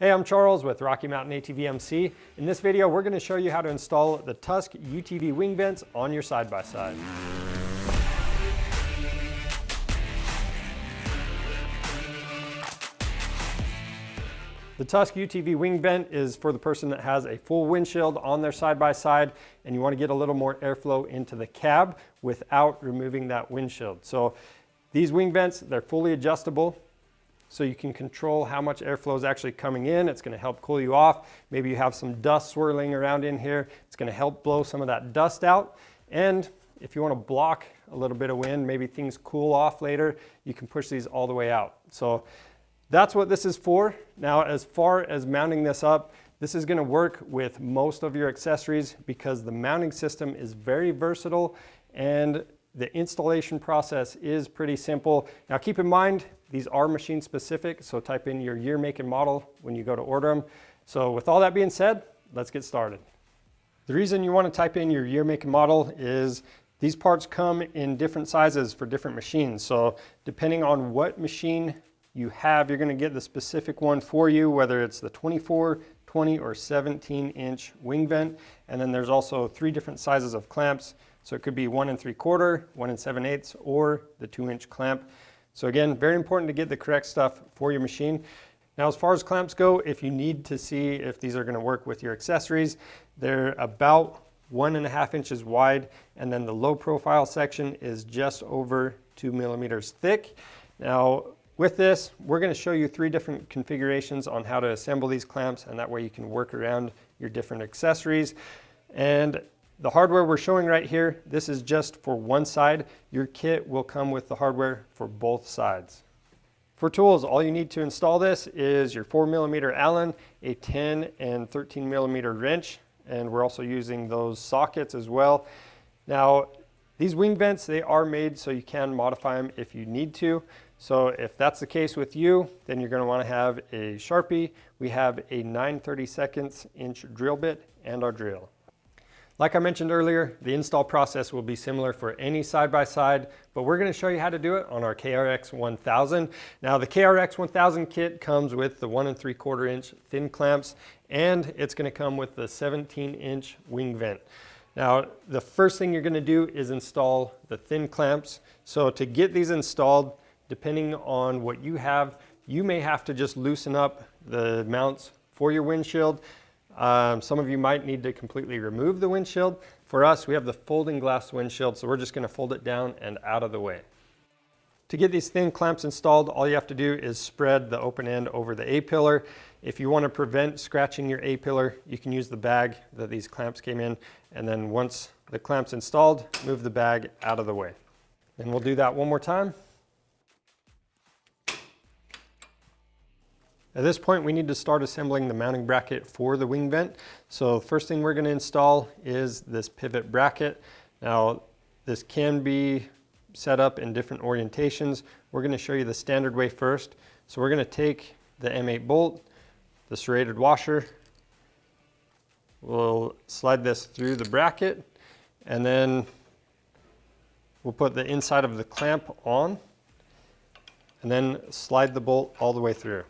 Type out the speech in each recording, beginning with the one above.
Hey, I'm Charles with Rocky Mountain ATV MC. In this video, we're going to show you how to install the Tusk UTV wing vents on your side-by-side. The Tusk UTV wing vent is for the person that has a full windshield on their side-by-side and you want to get a little more airflow into the cab without removing that windshield. So these wing vents, they're fully adjustable. So you can control how much airflow is actually coming in. It's going to help cool you off. Maybe you have some dust swirling around in here. It's going to help blow some of that dust out. And if you want to block a little bit of wind, maybe things cool off later, you can push these all the way out. So that's what this is for. Now, as far as mounting this up, this is going to work with most of your accessories because the mounting system is very versatile and the installation process is pretty simple. Now keep in mind, these are machine specific, so type in your year, make, and model when you go to order them. So with all that being said, let's get started. The reason you want to type in your year, make, and model is these parts come in different sizes for different machines. So depending on what machine you have, you're going to get the specific one for you, whether it's the 24, 20, or 17-inch wing vent. And then there's also 3 different sizes of clamps. So it could be 1 3/4, 1 7/8, or the 2-inch clamp. So again, very important to get the correct stuff for your machine. Now, as far as clamps go, if you need to see if these are going to work with your accessories, they're about 1.5 inches wide, and then the low profile section is just over 2 millimeters thick. Now, with this, we're going to show you 3 different configurations on how to assemble these clamps, and that way you can work around your different accessories. And the hardware we're showing right here, this is just for one side. Your kit will come with the hardware for both sides. For tools, all you need to install this is your 4mm Allen, a 10 and 13mm wrench, and we're also using those sockets as well. Now, these wing vents, they are made so you can modify them if you need to. So if that's the case with you, then you're going to want to have a Sharpie. We have a 9/32 inch drill bit and our drill. Like I mentioned earlier, the install process will be similar for any side-by-side, but we're going to show you how to do it on our KRX 1000. Now, the KRX 1000 kit comes with the 1 3/4 inch thin clamps, and it's going to come with the 17-inch wing vent. Now, the first thing you're going to do is install the thin clamps. So to get these installed, depending on what you have, you may have to just loosen up the mounts for your windshield. Some of you might need to completely remove the windshield. For us, we have the folding glass windshield, so we're just going to fold it down and out of the way. To get these thin clamps installed, all you have to do is spread the open end over the A-pillar. If you want to prevent scratching your A-pillar, you can use the bag that these clamps came in, and then once the clamp's installed, move the bag out of the way. And we'll do that one more time. At this point, we need to start assembling the mounting bracket for the wing vent. So first thing we're going to install is this pivot bracket. Now, this can be set up in different orientations. We're going to show you the standard way first. So we're going to take the M8 bolt, the serrated washer. We'll slide this through the bracket, and then we'll put the inside of the clamp on, and then slide the bolt all the way through.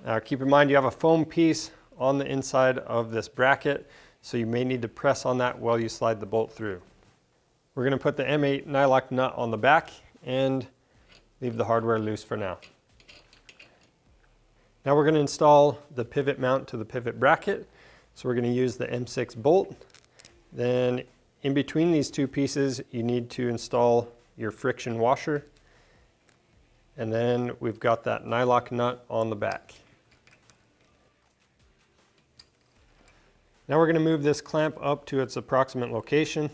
Now keep in mind you have a foam piece on the inside of this bracket, so you may need to press on that while you slide the bolt through. We're going to put the M8 nylock nut on the back and leave the hardware loose for now. Now we're going to install the pivot mount to the pivot bracket. So we're going to use the M6 bolt. Then in between these 2 pieces, you need to install your friction washer. And then we've got that nylock nut on the back. Now we're going to move this clamp up to its approximate location.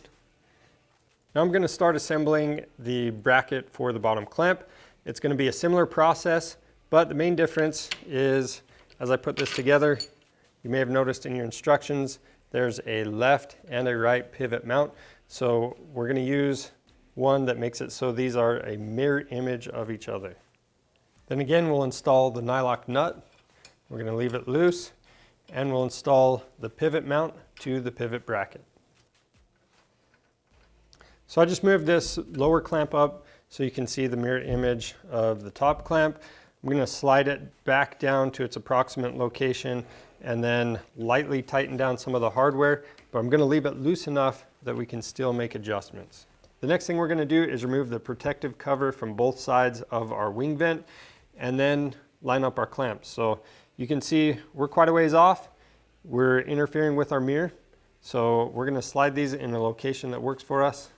Now I'm going to start assembling the bracket for the bottom clamp. It's going to be a similar process, but the main difference is as I put this together, you may have noticed in your instructions, there's a left and a right pivot mount. So we're going to use one that makes it so these are a mirror image of each other. Then again, we'll install the nylock nut. We're going to leave it loose, and we'll install the pivot mount to the pivot bracket. So I just moved this lower clamp up so you can see the mirror image of the top clamp. I'm going to slide it back down to its approximate location and then lightly tighten down some of the hardware, but I'm going to leave it loose enough that we can still make adjustments. The next thing we're going to do is remove the protective cover from both sides of our wing vent and then line up our clamps. So you can see we're quite a ways off. We're interfering with our mirror. So we're going to slide these in a location that works for us.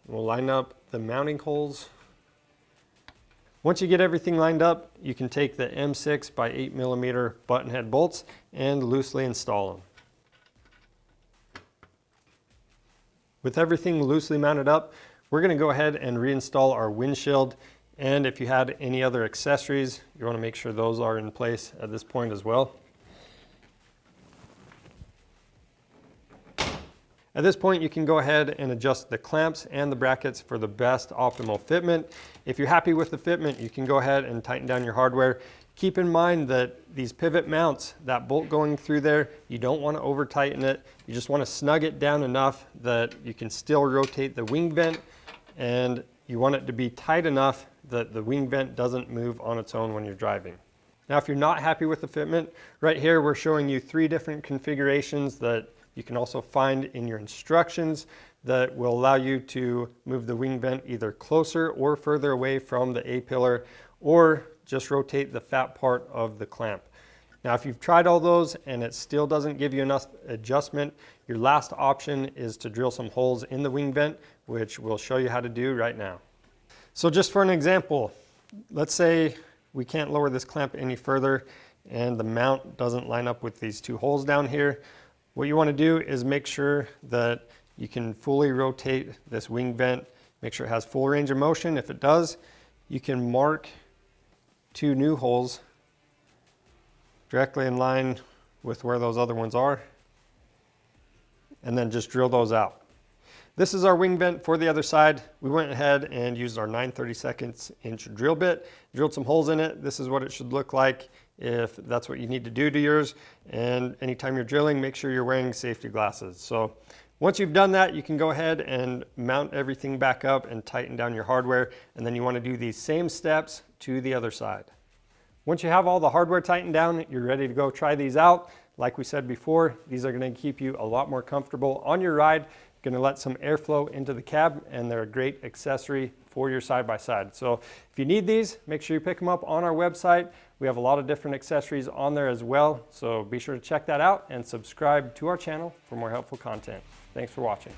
We'll line up the mounting holes. Once you get everything lined up, you can take the M6 by 8mm button head bolts and loosely install them. With everything loosely mounted up, we're going to go ahead and reinstall our windshield. And if you had any other accessories, you want to make sure those are in place at this point as well. At this point, you can go ahead and adjust the clamps and the brackets for the best optimal fitment. If you're happy with the fitment, you can go ahead and tighten down your hardware. Keep in mind that these pivot mounts, that bolt going through there, you don't want to over tighten it. You just want to snug it down enough that you can still rotate the wing vent, and you want it to be tight enough that the wing vent doesn't move on its own when you're driving. Now, if you're not happy with the fitment, right here we're showing you 3 different configurations that you can also find in your instructions that will allow you to move the wing vent either closer or further away from the A-pillar, or just rotate the fat part of the clamp. Now, if you've tried all those and it still doesn't give you enough adjustment, your last option is to drill some holes in the wing vent, which we'll show you how to do right now. So just for an example, let's say we can't lower this clamp any further and the mount doesn't line up with these 2 holes down here. What you want to do is make sure that you can fully rotate this wing vent, make sure it has full range of motion. If it does, you can mark 2 new holes directly in line with where those other ones are, and then just drill those out. This is our wing vent for the other side. We went ahead and used our 9/32 inch drill bit, drilled some holes in it. This is what it should look like if that's what you need to do to yours. And anytime you're drilling, make sure you're wearing safety glasses. So once you've done that, you can go ahead and mount everything back up and tighten down your hardware. And then you want to do these same steps to the other side. Once you have all the hardware tightened down, you're ready to go try these out. Like we said before, these are going to keep you a lot more comfortable on your ride. Going to let some airflow into the cab, and they're a great accessory for your side-by-side. So if you need these, make sure you pick them up on our website. We have a lot of different accessories on there as well, so be sure to check that out and subscribe to our channel for more helpful content. Thanks for watching.